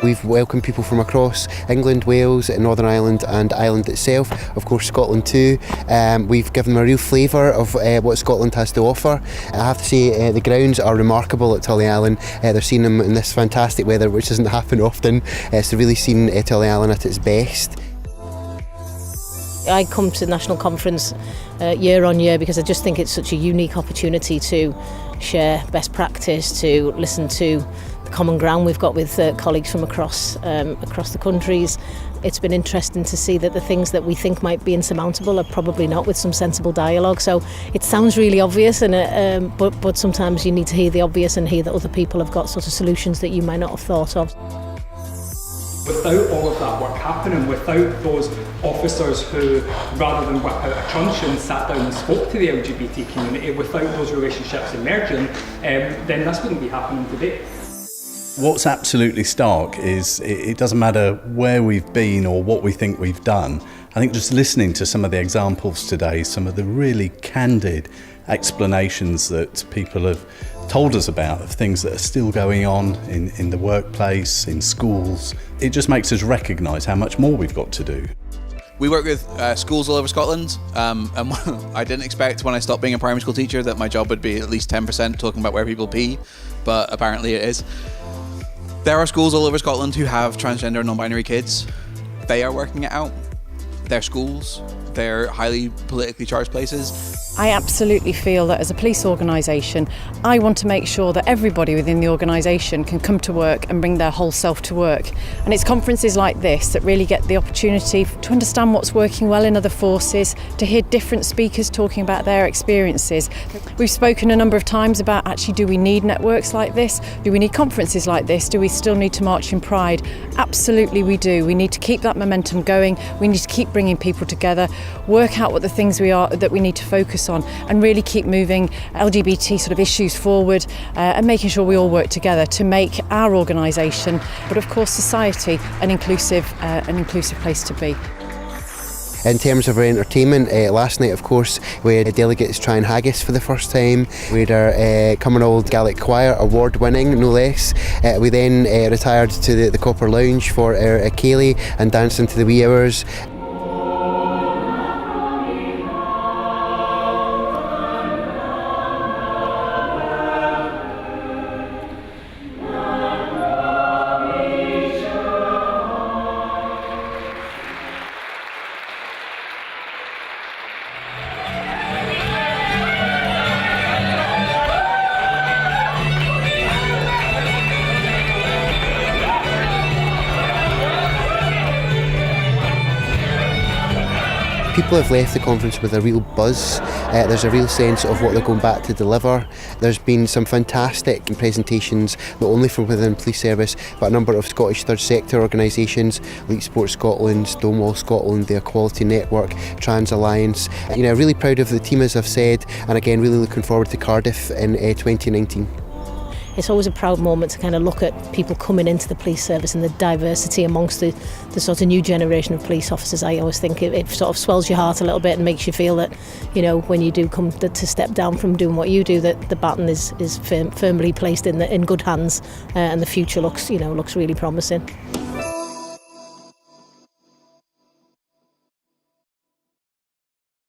We've welcomed people from across England, Wales, Northern Ireland and Ireland itself, of course Scotland too. We've given them a real flavour of what Scotland has to offer. I have to say the grounds are remarkable at Tullyallen. They're seeing them in this fantastic weather which doesn't happen often, so really seen Tullyallen at its best. I come to the National Conference year on year because I just think it's such a unique opportunity to share best practice, to listen to the common ground we've got with colleagues from across the countries. It's been interesting to see that the things that we think might be insurmountable are probably not, with some sensible dialogue. So it sounds really obvious, but sometimes you need to hear the obvious and hear that other people have got sort of solutions that you might not have thought of. Without all of that work happening, without those officers who, rather than whip out a truncheon, sat down and spoke to the LGBT community, without those relationships emerging, then this wouldn't be happening today. What's absolutely stark is it doesn't matter where we've been or what we think we've done. I think just listening to some of the examples today, some of the really candid explanations that people have told us about of things that are still going on in the workplace, in schools, it just makes us recognise how much more we've got to do. We work with schools all over Scotland, and I didn't expect when I stopped being a primary school teacher that my job would be at least 10% talking about where people pee, but apparently it is. There are schools all over Scotland who have transgender and non-binary kids. They are working it out. They're schools, they're highly politically charged places. I absolutely feel that as a police organisation, I want to make sure that everybody within the organisation can come to work and bring their whole self to work. And it's conferences like this that really get the opportunity to understand what's working well in other forces, to hear different speakers talking about their experiences. We've spoken a number of times about actually, do we need networks like this? Do we need conferences like this? Do we still need to march in pride? Absolutely we do. We need to keep that momentum going. We need to keep bringing people together, work out what the things that we need to focus on, and really keep moving LGBT sort of issues forward, and making sure we all work together to make our organisation, but of course society, an inclusive place to be. In terms of our entertainment, last night of course we had delegates trying haggis for the first time. We had our Cumbernauld Gaelic Choir, award winning no less. We then retired to the Copper Lounge for our Ceilidh and danced into the wee hours. People have left the conference with a real buzz. There's a real sense of what they're going back to deliver. There's been some fantastic presentations, not only from within the police service, but a number of Scottish third sector organisations, like Sport Scotland, Stonewall Scotland, the Equality Network, Trans Alliance. Really proud of the team, as I've said, and again really looking forward to Cardiff in 2019. It's always a proud moment to kind of look at people coming into the police service and the diversity amongst the sort of new generation of police officers. I always think it sort of swells your heart a little bit and makes you feel that, when you do come to step down from doing what you do, that the baton is firmly placed in good hands, and the future looks really promising.